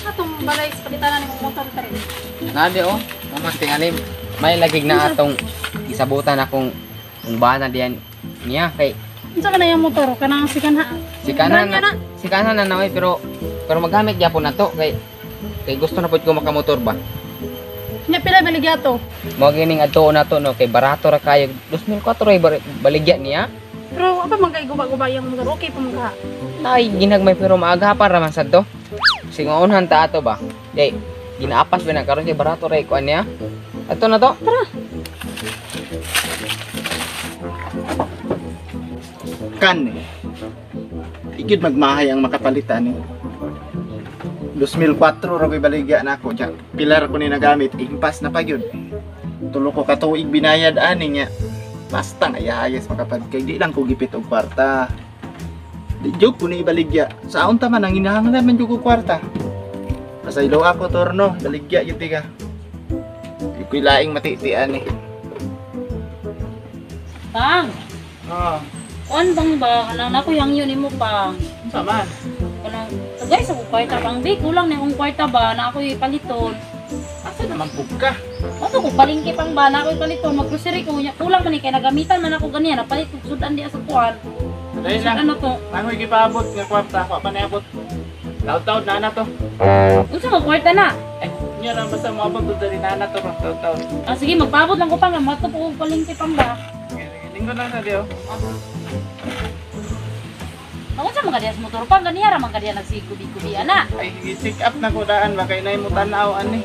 Atong balay sa palitanan ng motor ta rin. Nadi oh. Mamas tingali may lagig na atong isabutan akong bana diyan niya kay Unsa ka na yung motor? Kanang sikanha. si kanan na naway pero magamit gyapon nato kay gusto na pud ko makamotor ba. Nya pila baligya to? Mao gining adto nato no kay barato ra kayo 2004 ray baligya niya. Pero apa man kay guba-guba yung motor? Okay pa man ka. Ay ginagmay pero maagapan ra man sad to. Singonhan ta ato ba. Kay ginaapas ba na karon kay barato ray kuan niya. Ato na to. Tara. Kan igid magmahay ang makapalitan ni 2004 ra ko'y baligya nako ja pilar ko ni nagamit impas na pagyud tulo ko ka tuig binayad ani nya basta ayayas makapad kay di lang ko gipit og kwarta di jog ko ni baligya sa unta man ang hinahanglan man jud ko kwarta pasaylo ako torno baligya gyud ka di ko'y laing matitian ni Pang, on bang ba? Kanang nako yang yun mo pang. saman Kanang guys ako kwarta pang big kulang na akong kwarta ba na ako'y paliton. asa naman pugka Ato ko palingki pang ba na ako'y paliton mag-grocery ko nya kulang man ni kay nagamitan man ako ganiya na palit og sudan di sa kuan. dahil lang Ano to? mangoy gipaabot nga kwarta ako pa niabot taud-taud na to Unsa mo kwarta na? Nya lang basta moabot to dali na to taud-taud Ah sige magpaabot lang ko pa nga mato ko og palingki pang ba. linggo na na dio Ako sa mga dias motor pang ganiya ra man kadiya nagsigudi-gudi ana. ay i-check up na ko daan ba kay nay mo tan-aw ani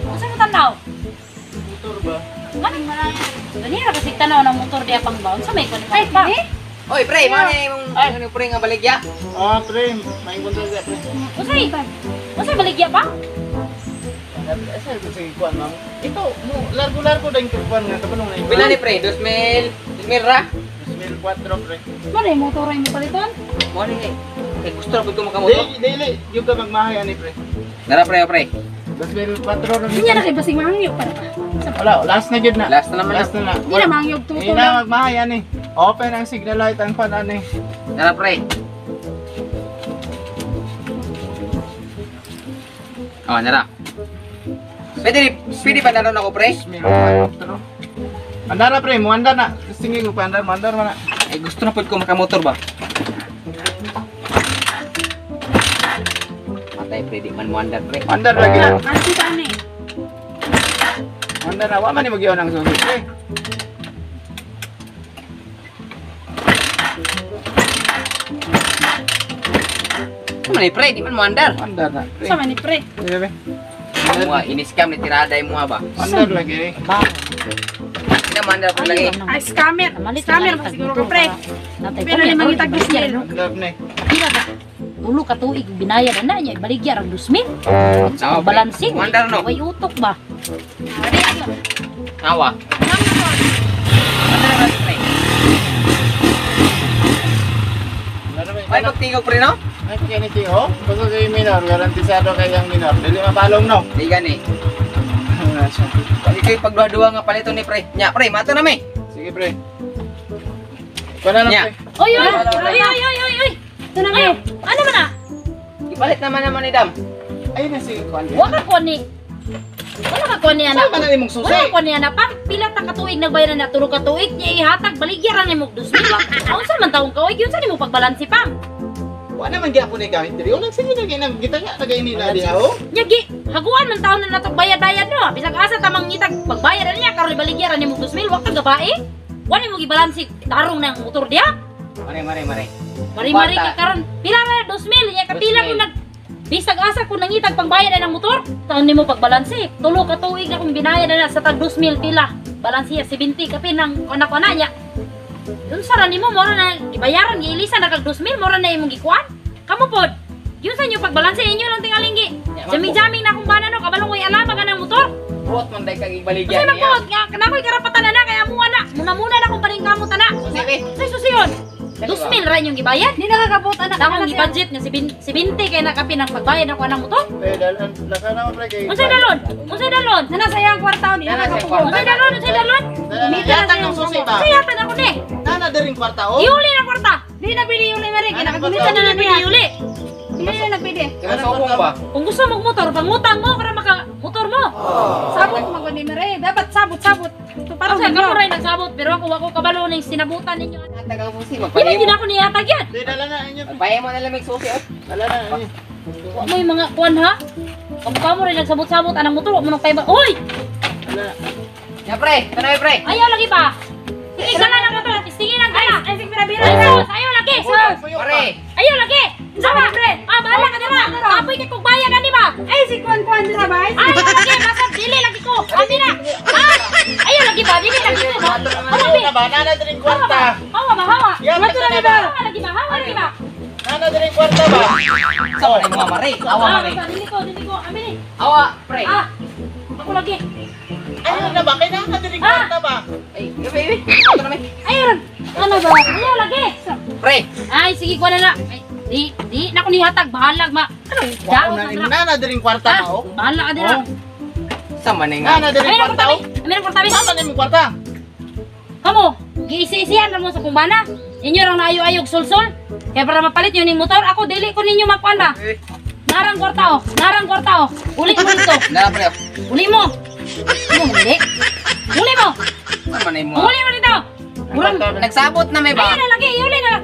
Unsa mo tanaw? motor ba Man ganiya ra kasi tanaw ng motor diya pang ba. Unsa may kun ay pa? Oy pre, mo ni mong pre nga baligya. oh pre may motor ga pre Unsay? Unsay baligya pa? asa ko sige kuan ma'am ito mo largo-largo dang kuan nga kabulong na Pila ni pre? 2000 ra. 2004 pre Man ay motor ay mo paliton? Mo ni kay gusto ra pud ko makamotor. dili yung ka magmahay ani pre Dara pre. 2004 ra Hindi na kay basing mangyog para pa. wala last na jud na Last na naman last na Hindi na mangyog tuto Hindi lang. na magmahay ani open ang signal light ang pan ani Dara pre. Oh, nara. Pwede pa naroon ako pre? 2004 andara pre mo andar na tingin ko pa andar man na Ay gusto na pud ko makamotor ba? Matay pre, di man mo andar pre. andar lagi na Ano ta ni? andar na wa man ni magyaw ng susi pre Ano ni pre, di man mo andar. andar na pre Sa man ni pre. Sige, pre. Mo ini-scam ni tirada mo ba? andar lagi Ina man andar pre lagi. Ay scammer. Scammer ba siguro ka pre? Pero ni mangitag bismil. andar na Pila ka? Ulo ka tuig binayad na niya baligya rang 2,000. Sawa, pre. Balansing. Mo andar no. Way utok ba? Ari ano? Awa. Andar na pre. Ay pagtingog pre no? ay kini tiyo basta kay minor garantisado kay ang minor dili mapalong no Di gani. Ikaw pagduha-duha nga palito ni pre. Nya pre, mato na me. sige pre kana na Nya. pre Oy oy oy. Tuna nga. Ano man na? Ipalit naman ni Dam. ay na sige kuan Wa ka ko ni. Wala ka ko ni sa anak. man ni mong susi Wala ko ni anak pa. Pila ta ka tuig nagbayaran na tulo ka tuig niya ihatag baligya ra ni mo 2,000. Unsa man taong ka? Yun sa ni mo pagbalansi pa. wa naman gyapon ni gamit diri ulang sige na kay nang gitanya tagay ni na diha oh Nyagi, haguan man taon na natog bayad-bayad no. Bisag asa tamang ngitag pagbayad na niya karon baligya ra ni mo 2,000 wa ka gabae. Wa ni mo gibalansi tarong nang motor dia. Mare. Mari-mari ka karon pila ra 2,000 niya kapila ko nag bisag asa ko nangitag pangbayad na ng motor. Taon nimo pagbalansi. Tulo ka tuig na kung binayad na sa tag 2,000 pila. Balansi 70 ka pinang anak-anak niya. Yun sa nimo mo na gibayaran giilisan na kag 2,000 mo na imong gikuan. Kamu pod. Yun sa inyo pagbalansi inyo lang tingalinggi. Jami-jami na akong bana no kabalong koy alama ka ng motor. Buot man day kag Kasi ibaligyan man pod nga kanakoy karapatan na kaya mo na. Muna na akong paring kamo tana. Sige. Say susiyon. 2,000 ra inyong gibayad. Di nakakabot anak. Dakong gi-budget nga 70 kay nakapin ang pagbayad ako ng motor. eh dalan nakana mo pre kay Unsay dalon? Unsay dalon? Nana sayang kwarta ni nakakabot. Unsay dalon? Unsay dalon? yatan ng susi ba Sayatan ako ni. nana daring kwarta oh Iuli na kwarta. Di na pili yung limeri Ano Gamitan na lang niya uli. Hindi na nagpili. Kaya sokong ba? Kung gusto mo motor, pangutang mo para maka-motor mo. Sabot mo ni Mare. Dapat sabot. Ito para Parang sa sa inyo. kamuray nagsabot, pero ako kabalo na yung sinabutan ninyo. Tagal mo si Hindi din ako niyatag yan. Di, dala na inyo. Pagpahe mo na lang may susi. Dala na inyo. Huwag mo yung mga kuwan ha. Kung kamuray nagsabot-sabot, anang motor, huwag mo nang paiba. Uy! Dala na. Ya pre, tanay pre. Ayaw lagi ba? Sige, gala ng motor. Tingin ang gala. Ay, sige, bira-bira. Ayaw lagi. Pare. Ayaw lagi. Sama, pre. Bahala ka dira. Kapoy ka kung bayan na, di ba? Ay, si Kwan dira ba? Ayaw lagi. Basta dili lagi ko. Abi na. Ayaw lagi ba? Dili lagi ko. Hawa, Ano ba? Nana din kwarta. Hawa ba? Hawa. Yan, Hawa basta na ba? ba? Hawa lagi ba? Hawa lagi ba? Nana din kwarta ba? Sama na mga mare. Awa mare. Basta dili ko. Abi ni. Awa pre. Ako lagi. Ayun na ba? Kailangan din kwarta ba? Ay, baby. Ano na may? Ayun. Ano ba? Ayaw lagi. Pre. Ay, sige ko na na. Ay, di na ko nihatag. Bahalag ma. Daw na dira. Nana din kwarta ba? Oh. Bahala ka dira. Sama na nga. Nana din Ay, kwarta. nakurtabi. Oh. Ay, nakurtabi. Sama din mo kwarta. Kamu, giisi-isihan ra mo sa kumbana. Inyo rang naayo-ayog sulsol. Kaya para mapalit yun yung motor, ako dili ko ninyo makuan ba. Narang kwarta oh. Uli mo dito. Na pre. Uli mo. Uli. Uli mo. Sama na mo. Uli mo dito. Urang. Nagsabot na may Ayun ba? na lagi, uli na.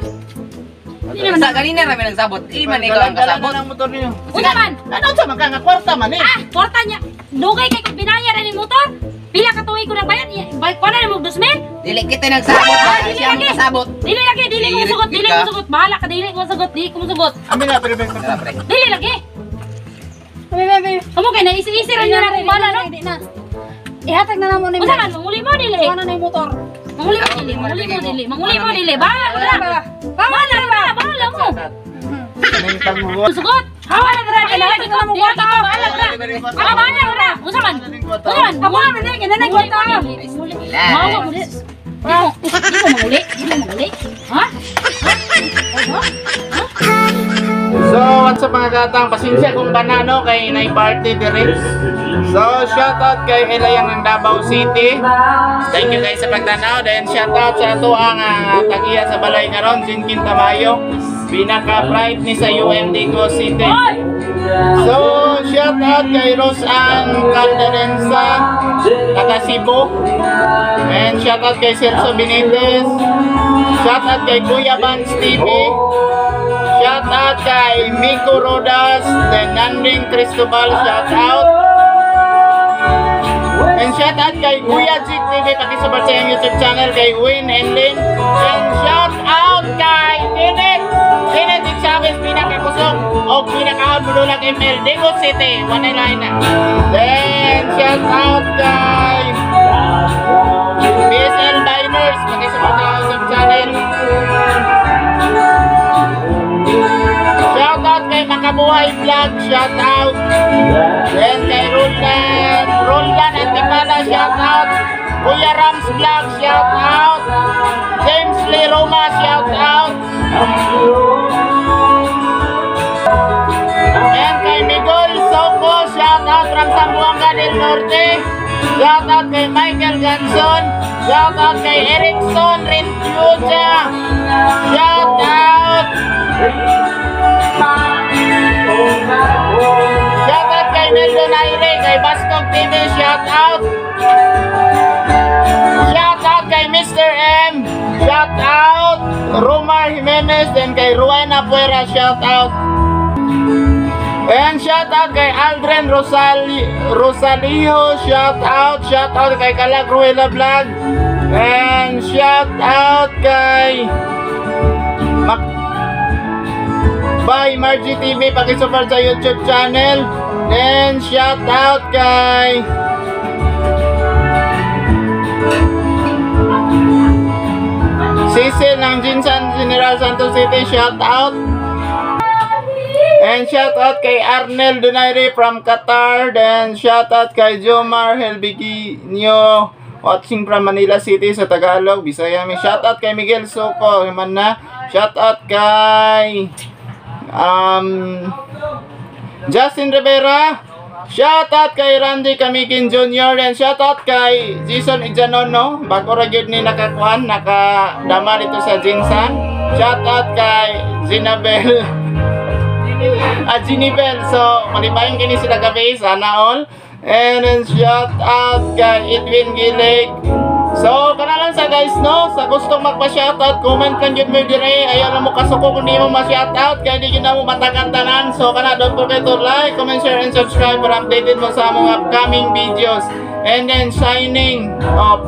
Hindi naman. Sa kanina rami nagsabot. Iman ikaw ang Dala kasabot. na ng motor niyo. Una man. Ano sa mga nga kwarta man eh? Kwarta niya. Dugay kay kung binaya rin yung motor. Pila ka tuig ko ng bayan. Kuha na mo 2,000. Dili kita nagsabot. Dili Siya ang lagi. kasabot. Dili lagi, dili ko sugot, dili ko sugot. Bahala ka, dili ko sugot, dili ko sugot. Amin na, pero may Na kwarta. pre. Dili lagi. Bebe. Kamu kay naisi-isi rin nyo na kumbana, no? Hindi na. Ihatag na namo ni Unsa Mare. man, manguli mo dili. Ano na yung motor? Manguli mo dili. Bahala mo dira. Bahala mo. Nangitang mo. Sugot. Hawa na dira, kailangan ko mo kwarta. Bahala dira. Bahala dira. Unsa man? Unsa man? Amo na dili kay nanay kwarta. Mawa mo dili. Di mo manguli. Ha? So, what's up mga gatang? Pasensya kung banano kay Nay Party dire. So, shoutout kay Elayang ng Davao City. Thank you guys sa pagtanaw. Then, shoutout sa ato ang tagiya sa balay nga ron, Jinkin Tamayo. Pinaka-pride ni sa UMD Go City. So, shoutout kay Roseanne Calderensa, taga Cebu. And shoutout kay Celso Benitez. Shoutout kay Kuya Vance TV. Shoutout kay Miko Rodas, then Nanding Cristobal, shoutout. And shoutout kay Kuya Jik TV, pakisupport sa iyong YouTube channel kay Win and Lin. And shoutout kay Kenneth Chavez, pinakakusog o pinakahon bulunag ML, Digo City, Wanay na. Then shoutout kay PSL Diners, pakisupport sa iyong YouTube channel. Shoutout kay Makabuhay Vlog, shoutout. Then kay Roldan Antipala, shoutout. Kuya Rams Vlog, shoutout. James Lee Roma, shoutout. And kay Miguel Soco, shoutout from Zamboanga del Norte. Shoutout kay Michael Ganson. Shoutout kay Erickson Rintuja. Shoutout. Shoutout kay Neldo Naire, kay Baskog TV, shoutout. Shoutout kay Mr. M, shoutout. Romar Jimenez, then kay Ruana Puera, shoutout. And shoutout kay Aldren Rosalio, shoutout. Shoutout kay Calagruela Vlog. And shoutout kay by Margie TV, pakisupport sa YouTube channel. And shout out kay Cecil ng Jinsan General Santos City, shout out. And shout out kay Arnel Donaire from Qatar. Then shout out kay Jomar Helbiginyo, watching from Manila City sa Tagalog, Bisaya. Shout out kay Miguel Soco, man na. Shout out kay Justin Rivera. Shoutout kay Randy Kamikin Jr. and shoutout kay Jason Ijanono. Bago ra gyud ni nakakuan, nakadama dito sa Jinsan. Shout out kay Zinabel. Ginibel. So, malibayan kini sila gabi. Sana all. And then shout out kay Edwin Gilig. So, kana lang sa guys, no? Sa gustong magpa-shoutout, comment lang yun mo dire. Ayaw lang mo kasuko kung di mo ma-shoutout. Kaya di yun na mo matakantanan. So, kana, don't forget to like, comment, share, and subscribe para updated mo sa among upcoming videos. And then, signing off.